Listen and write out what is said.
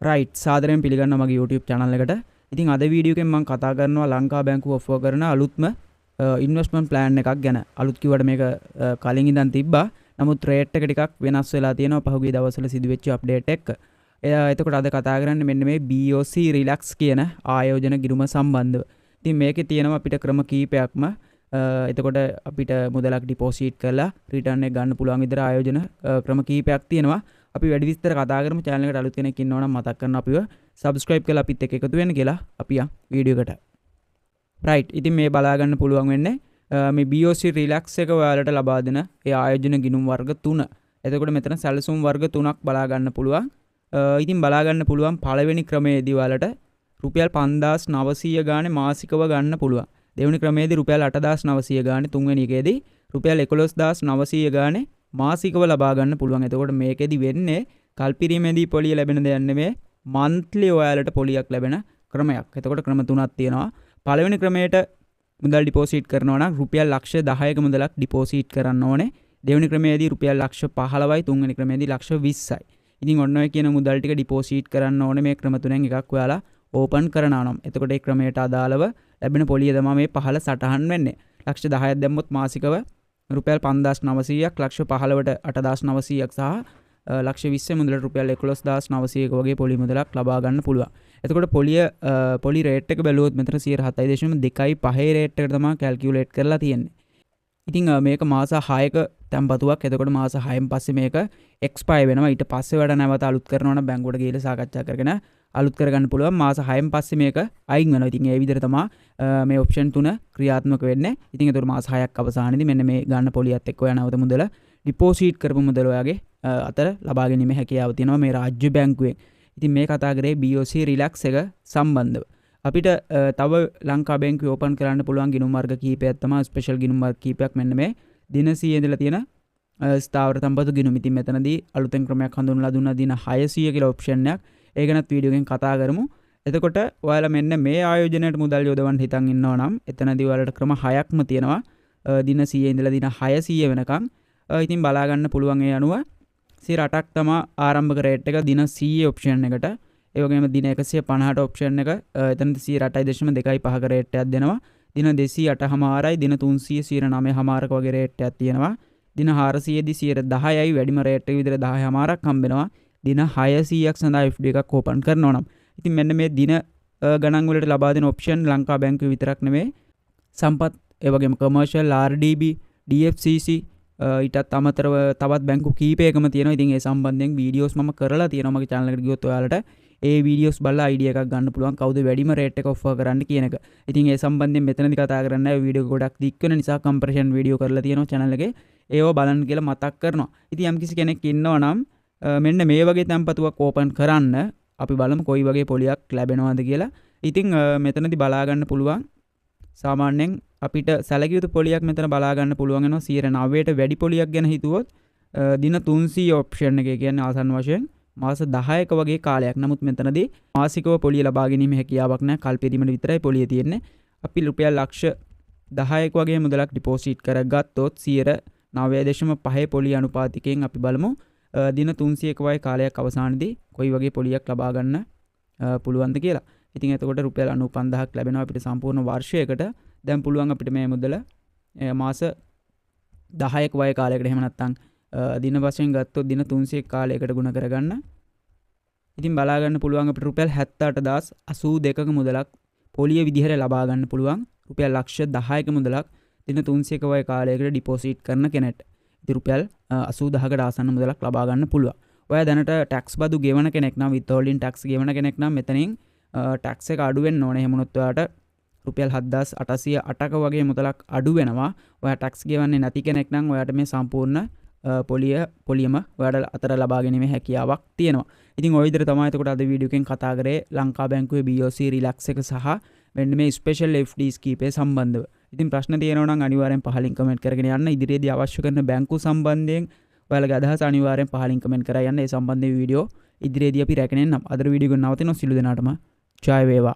Right සාදරයෙන් පිළිගන්නවා මගේ YouTube channel එකට. ඉතින් අද වීඩියෝ එකෙන් මම කතා කරනවා ලංකා බැංකුව ඔෆර් කරන අලුත්ම ඉන්වෙස්ට්මන්ට් ප්ලෑන් එකක් ගැන. අලුත් කිව්වට මේක කලින් ඉඳන් තිබ්බා. නමුත් රේට් එක ටිකක් වෙනස් වෙලා තියෙනවා පහුගිය දවස්වල සිදුවෙච්ච අප්ඩේට් එක. එතකොට අද කතා කරන්නේ මෙන්න මේ BOC Relax කියන ආයෝජන ගිණුම සම්බන්ධව. ඉතින් මේකේ තියෙනවා අපිට ක්‍රම කීපයක්ම. එතකොට අපිට මුදලක් ඩිපොසිට් කරලා රිටර්න් එක ගන්න පුළුවන් විතර ආයෝජන ක්‍රම කීපයක් තියෙනවා. අපි වැඩි විස්තර කතා කරමු. channel එකට අලුත් කෙනෙක් ඉන්නවා නම් මතක් කරන්න අපිව subscribe කරලා අපිත් එක්ක එකතු වෙන්න කියලා අපි යන් වීඩියෝ එකට. right ඉතින් මේ බලා ගන්න පුළුවන් වෙන්නේ මේ BOC Relax එක ඔයාලට ලබා දෙන ඒ ආයෝජන ගිණුම් වර්ග 3. එතකොට මෙතන සැලසුම් වර්ග 3ක් බලා ගන්න පුළුවන්. ඉතින් බලා ගන්න පුළුවන් පළවෙනි ක්‍රමයේදී ඔයාලට රුපියල් 5900 ගානේ මාසිකව ගන්න පුළුවන්. දෙවෙනි ක්‍රමයේදී රුපියල් 8900 ගානේ, තුන්වෙනි එකේදී රුපියල් 11900 ගානේ මාසිකව ලබා ගන්න පුළුවන්. එතකොට මේකෙදි වෙන්නේ කල්පිරීමේදී පොලිය ලැබෙන දෙයක් නෙමෙයි, monthly ඔයාලට පොලියක් ලැබෙන ක්‍රමයක්. එතකොට ක්‍රම තුනක් තියෙනවා. පළවෙනි ක්‍රමයට මුදල් ඩිපොසිට් කරනවා නම් රුපියල් 10,10ක මුදලක් ඩිපොසිට් කරන්න ඕනේ. දෙවෙනි ක්‍රමයේදී රුපියල් 15,000යි, තුන්වෙනි ක්‍රමයේදී 20,000යි. ඉතින් ඔන්න ඔය කියන මුදල් ටික ඩිපොසිට් කරන්න ඕනේ මේ ක්‍රම තුනෙන් එකක් ඔයාලා ඕපන් කරනවා නම්. එතකොට ඒ ක්‍රමයට අදාළව ලැබෙන පොලිය තමයි මේ පහළ සටහන් වෙන්නේ. 10,10ක් දැම්මොත් මාසිකව රුපියල් 5,900ක්, 15,000ට 8,900ක් සහ 20,000 මුදලට රුපියල් 11,900ක වගේ පොලි මුදලක් ලබා ගන්න පුළුවන්. එතකොට පොලි රේට් එක බැලුවොත් මෙතන 7.25 රේට් එකට තමයි කැල්කියුලේට් කරලා තියෙන්නේ. ඉතින් මේක මාස 6ක තැන්පතුවක්. එතකොට මාස 6න් පස්සේ මේක එක්ස්පයර් වෙනවා. ඊට පස්සේ වඩා නැවත අලුත් කරනවා නම් බැංකුවට ගිහලා සාකච්ඡා කරගෙන අලුත් කරගන්න පුළුවන්. මාස 6න් පස්සේ මේක අයින් වෙනවා. ඉතින් ඒ විදිහට තමයි මේ ඔප්ෂන් 3 ක්‍රියාත්මක වෙන්නේ. ඉතින් ඒතර මාස 6ක් අවසානයේදී මෙන්න මේ ගන්න පොලියත් එක්ක ඔයා නැවත මුදල ඩිපොසිට් කරපු මුදල ඔයාගේ අතර ලබා ගැනීම හැකියාව තියෙනවා මේ රාජ්‍ය බැංකුවෙන්. ඉතින් මේ කතා කරේ BOC Relax එක සම්බන්ධව. අපිට තව ලංකා බැංකුවේ ඕපන් කරන්න පුළුවන් ගිණුම් වර්ග කීපයක් තමයි ස්පෙෂල් ගිණුම් වර්ග කීපයක් මෙන්න මේ දින 100 ඉඳලා තියෙන ස්ථාවර තම්පතු ගිණුම්. ඉතින් මෙතනදී අලුතෙන් ක්‍රමයක් හඳුන්වලා දුන්නා දින 600 කියලා ඔප්ෂන් එකක්. ඒ ගැනත් වීඩියෝ එකෙන් කතා කරමු. එතකොට ඔයාලා මෙන්න මේ ආයෝජනයට මුදල් යොදවන්න හිතන් ඉන්නවා නම් එතනදී ඔයාලට ක්‍රම 6ක්ම තියෙනවා. දින 100 ඉඳලා දින 600 වෙනකන්. ඉතින් බලා ගන්න පුළුවන් ඒ අනුව 8ක් තමයි ආරම්භක රේට් එක දින 100 ඔප්ෂන් එකට. ඒ වගේම දින 150ට ඔප්ෂන් එක එතනදී 8.25ක රේට් එකක් දෙනවා. දින 208මාරයි, දින 309මාරක වගේ රේට් එකක් තියෙනවා. දින 400දී 10යි වැඩිම රේට් එක විතර 10මාරක් හම්බෙනවා. දින 600ක් සඳහා FD එකක් ඕපන් කරනවා නම්. ඉතින් මෙන්න මේ දින ගණන් වලට ලබා දෙන ඔප්ෂන් ලංකා බැංකුවේ විතරක් නෙමෙයි, සම්පත් ඒ වගේම කමර්ෂල්, RDB, DFCC ඊටත් අමතරව තවත් බැංකු කීපයකම තියෙනවා. ඉතින් ඒ සම්බන්ධයෙන් වීඩියෝස් මම කරලා තියෙනවා මගේ channel එකට ගියොත් ඔයාලට ඒ වීඩියෝස් බලලා idea එකක් ගන්න පුළුවන් කවුද වැඩිම රේට් එක ඔෆර් කරන්න කියන එක. ඉතින් ඒ සම්බන්ධයෙන් මෙතනදී කතා කරන්න ආවේ වීඩියෝ ගොඩක් දික් වෙන නිසා කම්පැරිසන් වීඩියෝ කරලා තියෙනවා channel එකේ. ඒව බලන්න කියලා මතක් කරනවා. ඉතින් යම්කිසි කෙනෙක් ඉන්නවා නම් මෙන්න මේ වගේ තැන්පතුවක් ඕපන් කරන්න අපි බලමු කොයි වගේ පොලියක් ලැබෙනවද කියලා. ඉතින් මෙතනදී බලා ගන්න පුළුවන් සාමාන්‍යයෙන් අපිට සැලකිය යුතු පොලියක් මෙතන බලා ගන්න පුළුවන් වෙනවා. 90ට වැඩි පොලියක් ගැන හිතුවොත් දින 300 ඔප්ෂන් එකේ කියන්නේ ආසන්න වශයෙන් මාස 10ක වගේ කාලයක්. නමුත් මෙතනදී මාසිකව පොලිය ලබා ගැනීම හැකියාවක් නැහැ. කල්පෙදීමට විතරයි පොලිය තියෙන්නේ. අපි රුපියල් ලක්ෂ 10ක වගේ මුදලක් ඩිපොසිට් කරගත්තොත් 9.5 පොලිය අනුපාතිකයෙන් අපි බලමු දින 300ක වගේ කාලයක් අවසානයේදී කොයි වගේ පොලියක් ලබා ගන්න පුළුවන්ද කියලා. ඉතින් එතකොට රුපියල් 95,000ක් ලැබෙනවා අපිට සම්පූර්ණ වර්ෂයකට. දැන් පුළුවන් අපිට මේ මුදල මාස 10ක වගේ කාලයකට එහෙම නැත්නම් දින වශයෙන් ගත්තොත් දින 300ක කාලයකට ගුණ කරගන්න. ඉතින් බලා ගන්න පුළුවන් අපිට රුපියල් 78,82ක මුදලක් පොලිය විදිහට ලබා ගන්න පුළුවන්. රුපියල් ලක්ෂ 10ක මුදලක් දින 300ක වගේ කාලයකට ඩිපොසිට් කරන කෙනෙක්ට. ඉතින් රුපියල් 80,000කට ආසන්න මුදලක් ලබා ගන්න පුළුවන්. ඔයා දැනට ටැක්ස් බදු ගෙවන කෙනෙක් නම් withholding tax ගෙවන කෙනෙක් නම් මෙතනින් ටැක්ස් එක අඩු වෙන්න ඕනේ. එහෙම වුණොත් ඔයාට රුපියල් 7,808ක වගේ මුදලක් අඩු වෙනවා. ඔයා ටැක්ස් ගෙවන්නේ නැති කෙනෙක් නම් ඔයාට මේ සම්පූර්ණ පොලියම ඔයාට අතර ලබා ගැනීමේ හැකියාවක් තියෙනවා. ඉතින් ওই විදිහට තමයි එතකොට අද වීඩියෝ එකෙන් කතා කරේ ලංකා බැංකුවේ BOC Relax එක සහ මෙන්න මේ ස්පෙෂල් FDs කීපේ සම්බන්ධව. ඉතින් ප්‍රශ්න තියෙනවා නම් අනිවාර්යෙන් පහලින් කමෙන්ට් කරගෙන යන්න. ඉදිරියේදී අවශ්‍ය කරන බැංකු සම්බන්ධයෙන් ඔයාලගේ අදහස් අනිවාර්යෙන් පහලින් කමෙන්ට් කරලා යන්න. ඒ සම්බන්ධ වීඩියෝ ඉදිරියේදී අපි රැගෙන එන්නම්. අද වීඩියෝ එක නවතිනවා. සිළු දෙනාටම ජය වේවා.